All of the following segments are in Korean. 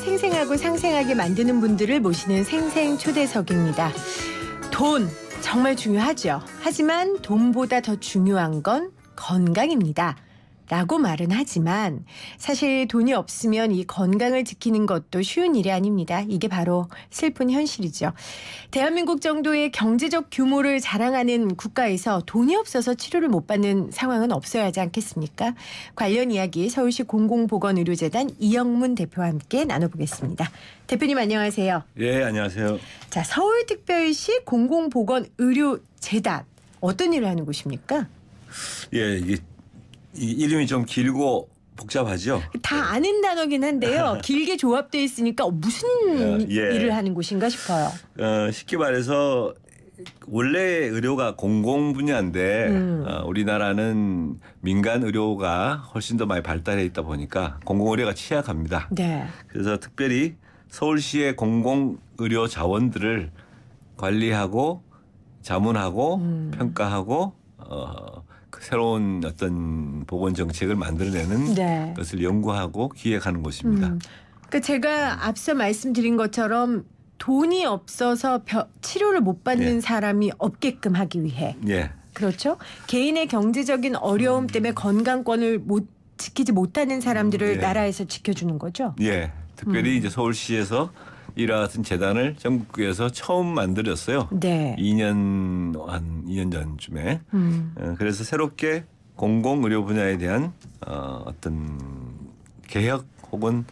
생생하고 상생하게 만드는 분들을 모시는 생생초대석입니다. 돈 정말 중요하죠. 하지만 돈보다 더 중요한 건 건강입니다. 라고 말은 하지만 사실 돈이 없으면 이 건강을 지키는 것도 쉬운 일이 아닙니다. 이게 바로 슬픈 현실이죠. 대한민국 정도의 경제적 규모를 자랑하는 국가에서 돈이 없어서 치료를 못 받는 상황은 없어야 하지 않겠습니까? 관련 이야기 서울시 공공보건의료재단 이영문 대표와 함께 나눠보겠습니다. 대표님 안녕하세요. 예, 안녕하세요. 자, 서울특별시 공공보건의료재단 어떤 일을 하는 곳입니까? 예, 이게 이 이름이 좀 길고 복잡하죠. 다 아는 단어긴 한데요. 길게 조합되어 있으니까 무슨 일을 하는 곳인가 싶어요. 쉽게 말해서 원래 의료가 공공 분야인데 우리나라는 민간 의료가 훨씬 더 많이 발달해 있다 보니까 공공 의료가 취약합니다. 네. 그래서 특별히 서울시의 공공 의료 자원들을 관리하고 자문하고 평가하고 새로운 어떤 보건 정책을 만들어내는 네. 것을 연구하고 기획하는 곳입니다. 그러니까 제가 앞서 말씀드린 것처럼 돈이 없어서 치료를 못 받는 예. 사람이 없게끔 하기 위해 예. 그렇죠? 개인의 경제적인 어려움 때문에 건강권을 지키지 못하는 사람들을 예. 나라에서 지켜주는 거죠? 예. 특별히 이제 서울시에서 이와 같은 재단을 전국에서 처음 만들었어요. 네. 2년 전쯤에. 그래서 새롭게 공공의료 분야에 대한 어떤 개혁 혹은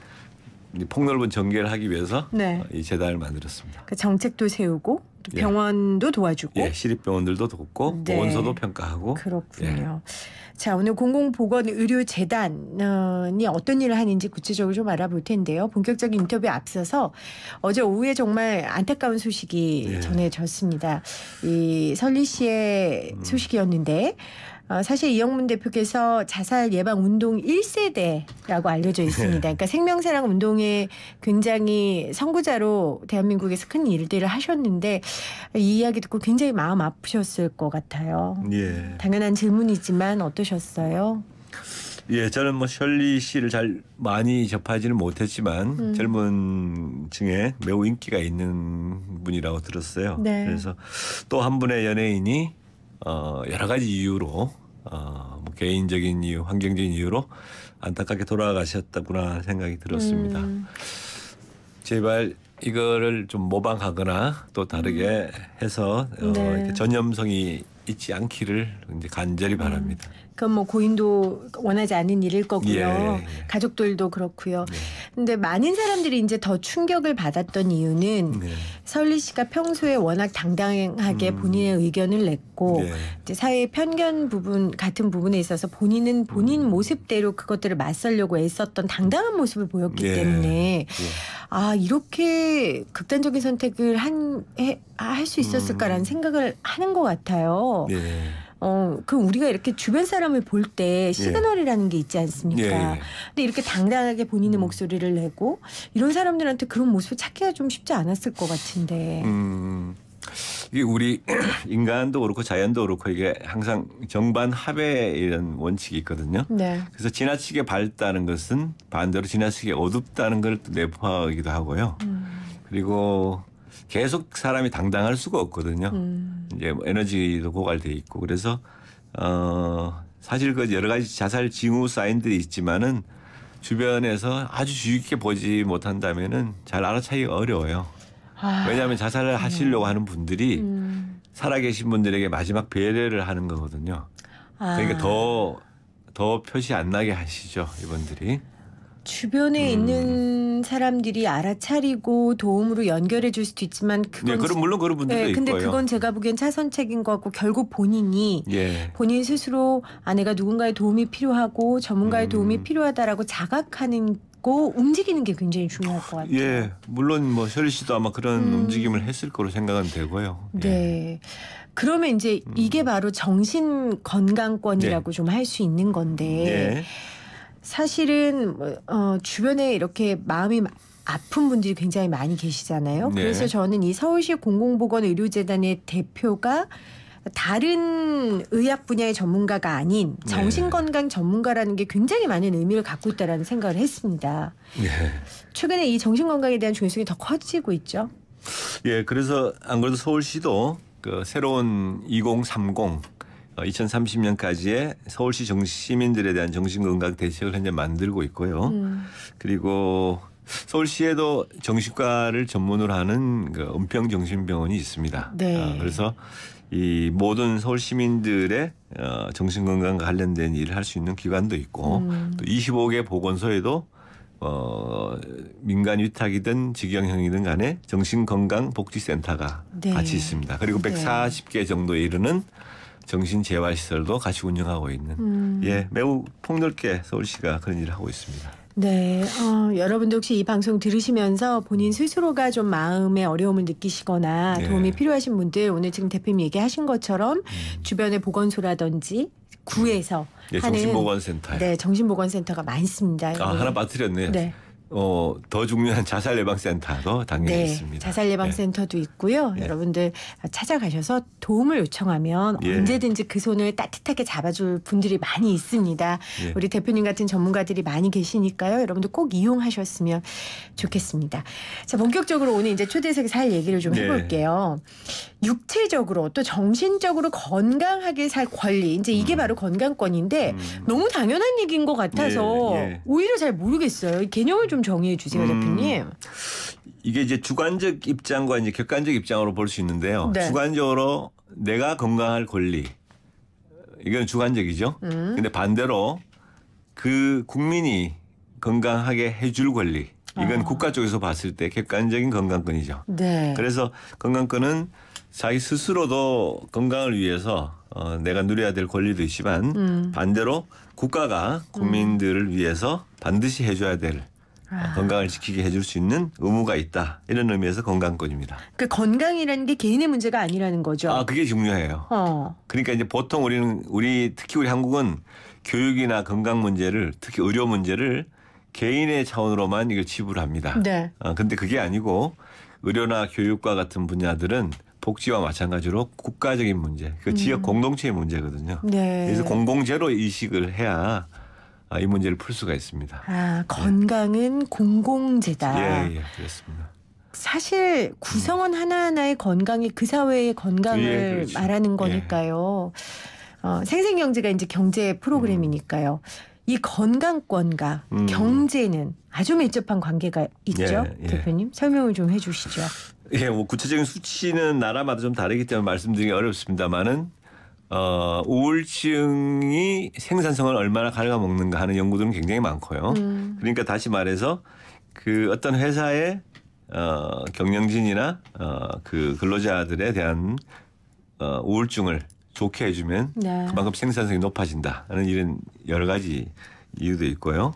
폭넓은 전개를 하기 위해서 네. 이 재단을 만들었습니다. 그 정책도 세우고 또 병원도 예. 도와주고. 예, 시립병원들도 돕고 네. 보건소도 평가하고. 그렇군요. 예. 자, 오늘 공공보건의료재단이 어떤 일을 하는지 구체적으로 좀 알아볼 텐데요. 본격적인 인터뷰에 앞서서 어제 오후에 정말 안타까운 소식이 예. 전해졌습니다. 이 설리시의 소식이었는데 사실 이영문 대표께서 자살 예방 운동 1세대라고 알려져 있습니다. 그러니까 생명사랑 운동에 굉장히 선구자로 대한민국에서 큰 일들을 하셨는데 이 이야기 듣고 굉장히 마음 아프셨을 것 같아요. 예. 당연한 질문이지만 어떠셨어요? 예, 저는 뭐 셜리 씨를 잘 많이 접하지는 못했지만 젊은 층에 매우 인기가 있는 분이라고 들었어요. 네. 그래서 또 한 분의 연예인이 여러 가지 이유로 뭐 개인적인 이유, 환경적인 이유로 안타깝게 돌아가셨다구나 생각이 들었습니다. 제발 이거를 좀 모방하거나 또 다르게 해서 네. 이렇게 전염성이 있지 않기를 이제 간절히 바랍니다. 그건 뭐 고인도 원하지 않는 일일 거고요. 예. 가족들도 그렇고요. 근데 많은 사람들이 이제 더 충격을 받았던 이유는 설리 씨가 평소에 워낙 당당하게 본인의 의견을 냈고 이제 사회의 편견 부분 같은 부분에 있어서 본인은 본인 모습대로 그것들을 맞서려고 애썼던 당당한 모습을 보였기 때문에 아 이렇게 극단적인 선택을 할 수 있었을까라는 생각을 하는 것 같아요. 그럼 우리가 이렇게 주변 사람을 볼 때 시그널이라는 게 있지 않습니까? 근데 이렇게 당당하게 본인의 목소리를 내고 이런 사람들한테 그런 모습을 찾기가 좀 쉽지 않았을 것 같은데. 이게 우리 인간도 그렇고 자연도 그렇고 이게 항상 정반합의 이런 원칙이 있거든요. 네. 그래서 지나치게 밝다는 것은 반대로 지나치게 어둡다는 걸 내포하기도 하고요. 그리고 계속 사람이 당당할 수가 없거든요. 이제 뭐 에너지도 고갈돼 있고 그래서 사실 그 여러 가지 자살 징후 사인들이 있지만은 주변에서 아주 주의 깊게 보지 못한다면은 잘 알아차기가 어려워요. 왜냐하면 자살을 하시려고 하는 분들이 살아계신 분들에게 마지막 배려를 하는 거거든요. 그러니까 더 표시 안 나게 하시죠, 이분들이. 주변에 있는 사람들이 알아차리고 도움으로 연결해 줄 수도 있지만 그건 물론 그런 분들도 있고요. 근데 그건 제가 보기엔 차선책인 것 같고 결국 본인이 본인 스스로 내가 누군가의 도움이 필요하고 전문가의 도움이 필요하다라고 자각하는 고 움직이는 게 굉장히 중요할 것 같아요. 예, 물론 뭐 셜리 씨도 아마 그런 움직임을 했을 거로 생각은 되고요. 네. 그러면 이제 이게 바로 정신 건강권이라고 좀 할 수 있는 건데 사실은 주변에 이렇게 마음이 아픈 분들이 굉장히 많이 계시잖아요. 그래서 저는 이 서울시 공공보건의료재단의 대표가 다른 의학 분야의 전문가가 아닌 정신건강 전문가라는 게 굉장히 많은 의미를 갖고 있다라는 생각을 했습니다. 네. 최근에 이 정신건강에 대한 중요성이 더 커지고 있죠. 예, 그래서 안 그래도 서울시도 그 새로운 2030 2030년까지의 서울시 시민들에 대한 정신건강 대책을 현재 만들고 있고요. 그리고 서울시에도 정신과를 전문으로 하는 그 은평정신병원이 있습니다. 네. 그래서 이 모든 서울 시민들의 정신건강과 관련된 일을 할 수 있는 기관도 있고 또 25개 보건소에도 민간 위탁이든 직영형이든 간에 정신건강복지센터가 네. 같이 있습니다. 그리고 140개 정도에 이르는 정신재활시설도 같이 운영하고 있는 예, 매우 폭넓게 서울시가 그런 일을 하고 있습니다. 네, 여러분도 혹시 이 방송 들으시면서 본인 스스로가 좀 마음의 어려움을 느끼시거나 도움이 필요하신 분들 오늘 지금 대표님 얘기하신 것처럼 주변의 보건소라든지 구에서 네, 하는 정신보건센터. 네, 정신보건센터가 많습니다. 하나 빠뜨렸네요. 네. 더 중요한 자살예방센터도 당연히 있습니다. 자살예방센터도 있고요. 여러분들 찾아가셔서 도움을 요청하면 언제든지 그 손을 따뜻하게 잡아줄 분들이 많이 있습니다. 우리 대표님 같은 전문가들이 많이 계시니까요. 여러분들 꼭 이용하셨으면 좋겠습니다. 자, 본격적으로 오늘 이제 초대석에 살 얘기를 좀 해볼게요. 육체적으로 또 정신적으로 건강하게 살 권리. 이제 이게 바로 건강권인데 너무 당연한 얘기인 것 같아서 오히려 잘 모르겠어요. 이 개념을 좀 정의해 주세요, 대표님. 이게 이제 주관적 입장과 이제 객관적 입장으로 볼 수 있는데요. 주관적으로 내가 건강할 권리. 이건 주관적이죠. 근데 반대로 그 국민이 건강하게 해줄 권리. 이건 국가 쪽에서 봤을 때 객관적인 건강권이죠. 네. 그래서 건강권은 자기 스스로도 건강을 위해서 내가 누려야 될 권리도 있지만 반대로 국가가 국민들을 위해서 반드시 해줘야 될 건강을 지키게 해줄 수 있는 의무가 있다. 이런 의미에서 건강권입니다. 그 건강이라는 게 개인의 문제가 아니라는 거죠. 그게 중요해요. 그러니까 이제 보통 특히 우리 한국은 교육이나 건강 문제를 특히 의료 문제를 개인의 차원으로만 이걸 치부를 합니다. 네. 근데 그게 아니고 의료나 교육과 같은 분야들은 복지와 마찬가지로 국가적인 문제, 그 지역 공동체의 문제거든요. 네. 그래서 공공재로 인식을 해야 이 문제를 풀 수가 있습니다. 건강은 공공재다. 예, 그렇습니다. 사실 구성원 하나하나의 건강이 그 사회의 건강을 그렇죠. 말하는 거니까요. 생생경제가 이제 경제 프로그램이니까요. 이 건강권과 경제는 아주 밀접한 관계가 있죠. 대표님 설명을 좀 해 주시죠. 예, 뭐 구체적인 수치는 나라마다 좀 다르기 때문에 말씀드리기 어렵습니다만은 우울증이 생산성을 얼마나 갉아먹는가 하는 연구들은 굉장히 많고요. 그러니까 다시 말해서 그 어떤 회사의 경영진이나 그 근로자들에 대한 우울증을 좋게 해주면 그만큼 생산성이 높아진다 하는 이런 여러 가지 이유도 있고요.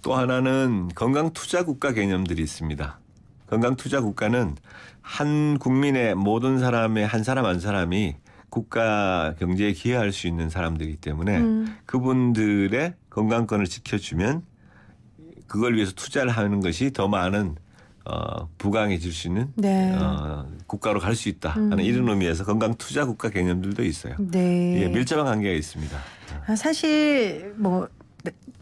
또 하나는 건강투자국가 개념들이 있습니다. 건강투자국가는 한 국민의 모든 사람의 한 사람 한 사람이 국가 경제에 기여할 수 있는 사람들이기 때문에 그분들의 건강권을 지켜주면 그걸 위해서 투자를 하는 것이 더 많은 부강해질 수 있는 국가로 갈 수 있다 하는 이런 의미에서 건강투자국가 개념들도 있어요. 네. 예, 밀접한 관계가 있습니다. 사실 뭐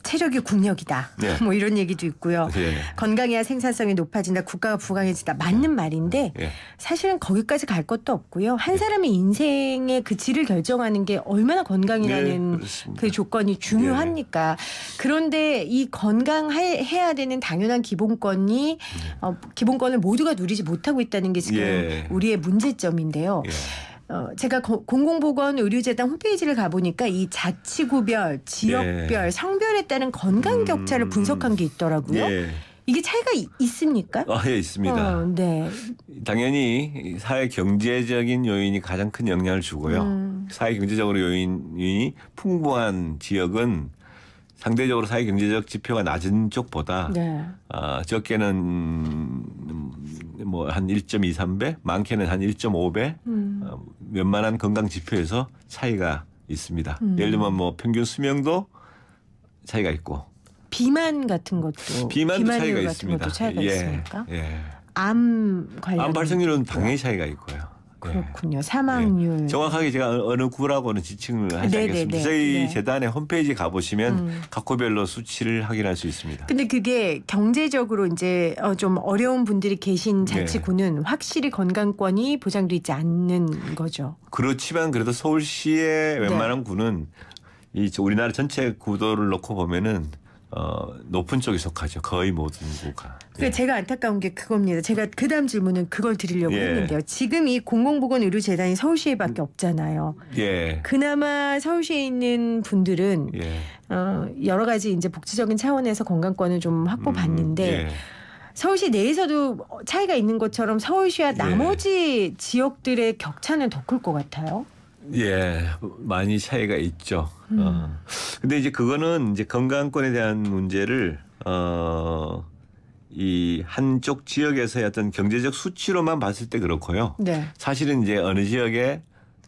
체력이 국력이다. 뭐 이런 얘기도 있고요. 건강해야 생산성이 높아진다. 국가가 부강해진다. 맞는 말인데 사실은 거기까지 갈 것도 없고요. 한 사람의 인생의 그 질을 결정하는 게 얼마나 건강이라는 그 조건이 중요합니까? 그런데 이 건강해야 되는 당연한 기본권이 기본권을 모두가 누리지 못하고 있다는 게 지금 우리의 문제점인데요. 제가 공공보건의료재단 홈페이지를 가보니까 이 자치구별, 지역별, 성별에 따른 건강 격차를 분석한 게 있더라고요. 이게 차이가 있습니까? 예, 있습니다. 당연히 사회 경제적인 요인이 가장 큰 영향을 주고요. 사회 경제적으로 요인이 풍부한 지역은 상대적으로 사회 경제적 지표가 낮은 쪽보다 적게는 뭐 한 1.23배, 많게는 한 1.5배 웬만한 건강 지표에서 차이가 있습니다. 예를 들면 뭐 평균 수명도 차이가 있고 비만 같은 것도 비만도 차이가 있습니다. 것도 차이가 있습니까? 예. 암 관련 암 발생률은 당연히 차이가 있고요. 그렇군요. 사망률. 정확하게 제가 어느 구라고는 지칭을 하지 않겠습니다. 저희 재단의 홈페이지 가보시면 각 구별로 수치를 확인할 수 있습니다. 근데 그게 경제적으로 이제 좀 어려운 분들이 계신 자치구는 확실히 건강권이 보장돼 있지 않는 거죠. 그렇지만 그래도 서울시의 웬만한 구는 이 우리나라 전체 구도를 놓고 보면은 높은 쪽에 속하죠. 거의 모든 구가. 그러니까 제가 안타까운 게 그겁니다. 제가 그다음 질문은 그걸 드리려고 했는데요. 지금 이 공공보건의료재단이 서울시에밖에 없잖아요. 그나마 서울시에 있는 분들은 여러 가지 이제 복지적인 차원에서 건강권을 좀 확보받는데 서울시 내에서도 차이가 있는 것처럼 서울시와 나머지 지역들의 격차는 더 클 것 같아요. 많이 차이가 있죠. 근데 이제 그거는 이제 건강권에 대한 문제를 이 한쪽 지역에서의 어떤 경제적 수치로만 봤을 때 그렇고요. 사실은 이제 어느 지역에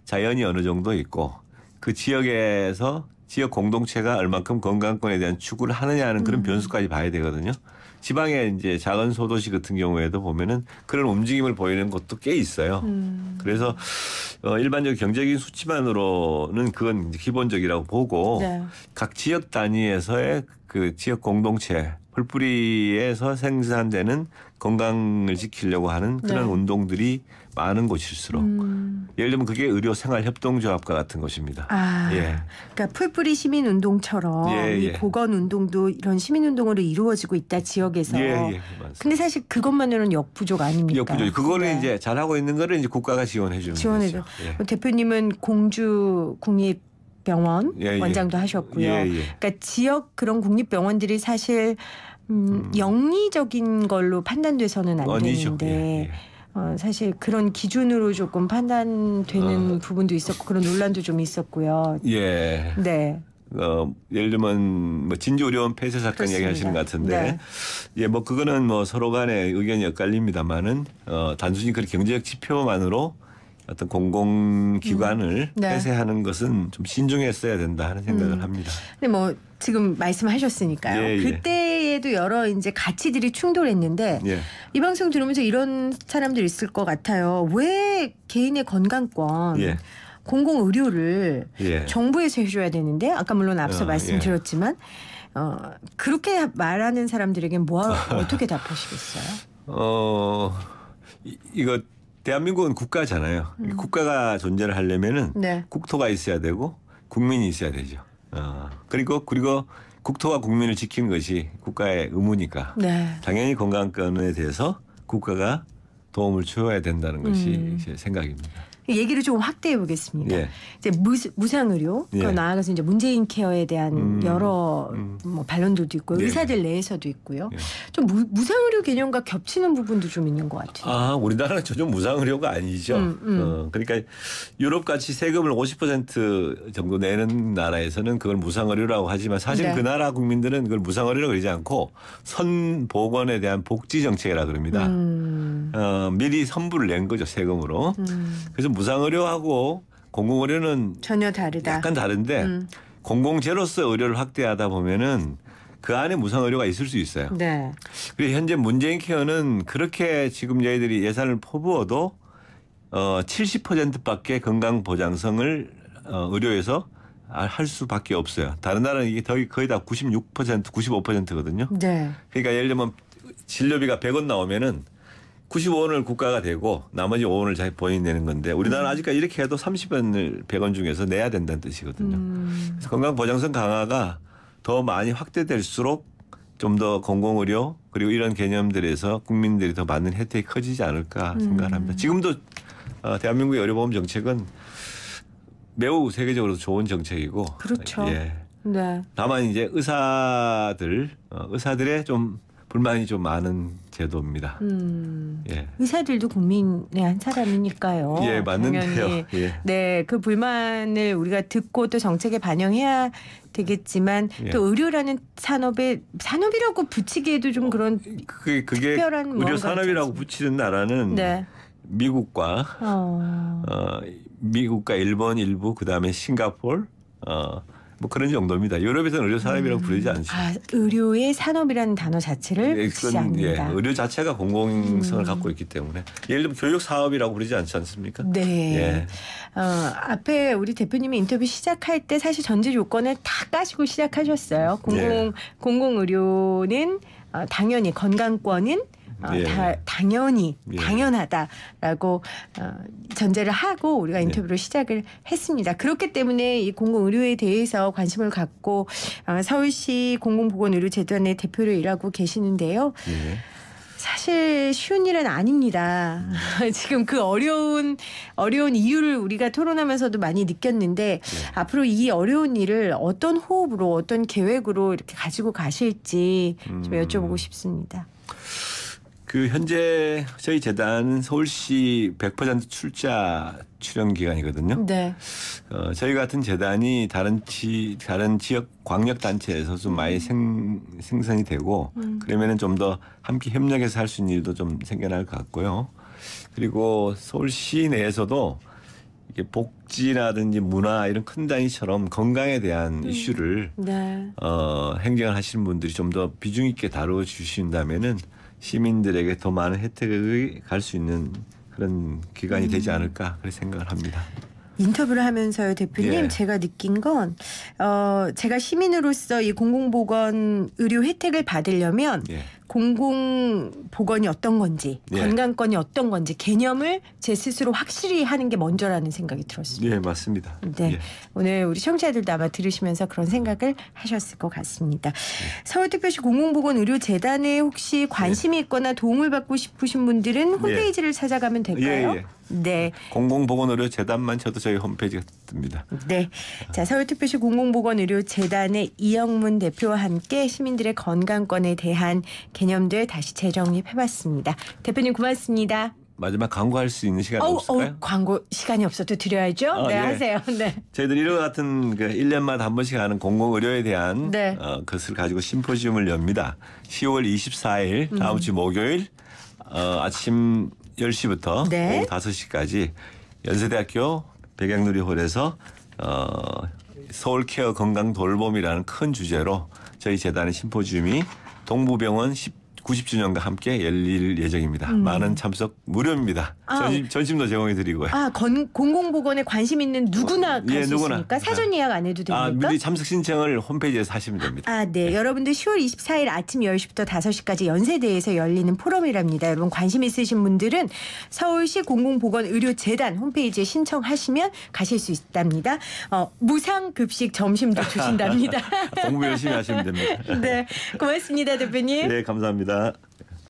자연이 어느 정도 있고 그 지역에서 지역 공동체가 얼만큼 건강권에 대한 추구를 하느냐는 그런 변수까지 봐야 되거든요. 지방의 이제 작은 소도시 같은 경우에도 보면은 그런 움직임을 보이는 곳도 꽤 있어요. 그래서 일반적 경제적인 수치만으로는 그건 기본적이라고 보고 각 지역 단위에서의 그 지역 공동체 풀뿌리에서 생산되는 건강을 지키려고 하는 그런 운동들이 많은 곳일수록 예를 들면 그게 의료생활협동조합과 같은 것입니다. 그러니까 풀뿌리 시민운동처럼 이 보건운동도 이런 시민운동으로 이루어지고 있다 지역에서. 근데 사실 그것만으로는 역부족 아닙니까? 역부족. 그거를 이제 잘하고 있는 거를 이제 국가가 지원해 주는 거죠. 대표님은 공주 국립병원 원장도 하셨고요. 그러니까 지역 그런 국립병원들이 사실 영리적인 걸로 판단돼서는 안 되는데 사실 그런 기준으로 조금 판단되는 부분도 있었고 그런 논란도 좀 있었고요. 예를 들면 뭐 진주의료원 폐쇄 사건 얘기하시는 것 같은데 뭐 그거는 뭐 서로 간에 의견이 엇갈립니다만은 단순히 그 경제적 지표만으로 어떤 공공기관을 폐쇄하는 것은 좀 신중했어야 된다 하는 생각을 합니다. 근데 뭐 지금 말씀하셨으니까요. 그때에도 여러 이제 가치들이 충돌했는데 이 방송 들으면서 이런 사람들 있을 것 같아요. 왜 개인의 건강권 공공의료를 정부에서 해줘야 되는데 아까 물론 앞서 말씀드렸지만 그렇게 말하는 사람들에게 어떻게 답하시겠어요? 이거 대한민국은 국가잖아요. 국가가 존재를 하려면은 국토가 있어야 되고 국민이 있어야 되죠. 그리고 국토와 국민을 지키는 것이 국가의 의무니까 당연히 건강권에 대해서 국가가 도움을 줘야 된다는 것이 제 생각입니다. 얘기를 좀 확대해 보겠습니다. 이제 무상의료, 나아가서 이제 문재인 케어에 대한 여러 뭐 반론들도 있고 의사들 내에서도 있고요. 좀 무상의료 개념과 겹치는 부분도 좀 있는 것 같아요. 우리나라는 전혀 무상의료가 아니죠. 그러니까 유럽 같이 세금을 50% 정도 내는 나라에서는 그걸 무상의료라고 하지만 사실 그 나라 국민들은 그걸 무상의료라고 그러지 않고 선보건에 대한 복지 정책이라 그럽니다. 미리 선불을 낸 거죠 세금으로. 그래서 무상의료하고 공공의료는 전혀 다르다. 약간 다른데 공공재로서 의료를 확대하다 보면은 그 안에 무상의료가 있을 수 있어요. 그리고 현재 문재인 케어는 그렇게 지금 저희들이 예산을 퍼부어도 70%밖에 건강보장성을 의료에서 할 수밖에 없어요. 다른 나라는 이게 거의 다 96%, 95%거든요. 그러니까 예를 들면 진료비가 100원 나오면은 95원을 국가가 대고 나머지 5원을 자기 본인이 내는 건데 우리나라는 아직까지 이렇게 해도 30원을 100원 중에서 내야 된다는 뜻이거든요. 그래서 건강보장성 강화가 더 많이 확대될수록 좀 더 공공의료 그리고 이런 개념들에서 국민들이 더 받는 혜택이 커지지 않을까 생각을 합니다. 지금도 대한민국의 의료보험 정책은 매우 세계적으로 좋은 정책이고 다만 이제 의사들의 좀 불만이 좀 많은 제도입니다. 의사들도 국민의 한 사람이니까요. 맞는데요. 그 불만을 우리가 듣고 또 정책에 반영해야 되겠지만 또 의료라는 산업이라고 붙이기에도 좀 그런 그게 특별한 의료 산업이라고 붙이는 나라는 미국과 일본 일부 그다음에 싱가포르 뭐 그런 정도입니다. 유럽에서는 의료 산업이라고 부르지 않죠. 의료의 산업이라는 단어 자체를 쓰지 않는다. 의료 자체가 공공성을 갖고 있기 때문에 예를 들면 교육 사업이라고 부르지 않지 않습니까? 네. 예. 앞에 우리 대표님이 인터뷰 시작할 때 사실 전제 조건을 다 까시고 시작하셨어요. 공공의료는 당연히 건강권은 당연히 당연하다라고 전제를 하고 우리가 인터뷰를 시작을 했습니다. 그렇기 때문에 이 공공의료에 대해서 관심을 갖고 서울시 공공보건의료재단의 대표로 일하고 계시는데요. 사실 쉬운 일은 아닙니다. 지금 그 어려운 이유를 우리가 토론하면서도 많이 느꼈는데 앞으로 이 어려운 일을 어떤 호흡으로 어떤 계획으로 이렇게 가지고 가실지 좀 여쭤보고 싶습니다. 그 현재 저희 재단은 서울시 100% 출자 출연 기관이거든요. 네. 저희 같은 재단이 다른 지역 광역 단체에서 좀 많이 생성이 되고 그러면은 좀 더 함께 협력해서 할 수 있는 일도 좀 생겨날 것 같고요. 그리고 서울시 내에서도 이게 복지라든지 문화 이런 큰 단위처럼 건강에 대한 이슈를 행정을 하시는 분들이 좀 더 비중 있게 다루어 주신다면은 시민들에게 더 많은 혜택을 갈 수 있는 그런 기관이 되지 않을까 그렇게 생각을 합니다. 인터뷰를 하면서요, 대표님, 제가 느낀 건 제가 시민으로서 이 공공보건 의료 혜택을 받으려면 공공보건이 어떤 건지 건강권이 어떤 건지 개념을 제 스스로 확실히 하는 게 먼저라는 생각이 들었습니다. 네, 맞습니다. 네, 오늘 우리 청취자들도 아마 들으시면서 그런 생각을 하셨을 것 같습니다. 서울특별시 공공보건의료재단에 혹시 관심이 있거나 도움을 받고 싶으신 분들은 홈페이지를 찾아가면 될까요? 네. 공공보건의료재단만 쳐도 저희 홈페이지가 뜹니다. 네. 자, 서울특별시 공공보건의료재단의 이영문 대표와 함께 시민들의 건강권에 대한 개념들 다시 재정립해봤습니다. 대표님 고맙습니다. 마지막 광고할 수 있는 시간이 없을까요? 광고 시간이 없어도 드려야죠. 하세요. 네. 저희들 이와 같은 그 1년마다 한 번씩 하는 공공의료에 대한 것을 가지고 심포지움을 엽니다. 10월 24일 다음 주 목요일 아침 10시부터 오후 5시까지 연세대학교 백양누리홀에서 서울케어 건강 돌봄이라는 큰 주제로 저희 재단의 심포지움이 동부병원 90주년과 함께 열릴 예정입니다. 많은 참석 무료입니다. 전심도 제공해드리고요. 공공보건에 관심 있는 누구나 갈 수 있습니까? 사전 예약 안 해도 됩니까? 미리 참석 신청을 홈페이지에서 하시면 됩니다. 네. 여러분들 10월 24일 아침 10시부터 5시까지 연세대에서 열리는 포럼이랍니다. 여러분 관심 있으신 분들은 서울시 공공보건의료재단 홈페이지에 신청하시면 가실 수 있답니다. 무상급식 점심도 주신답니다. 공부 열심히 하시면 됩니다. 네. 고맙습니다, 대표님. 네, 감사합니다.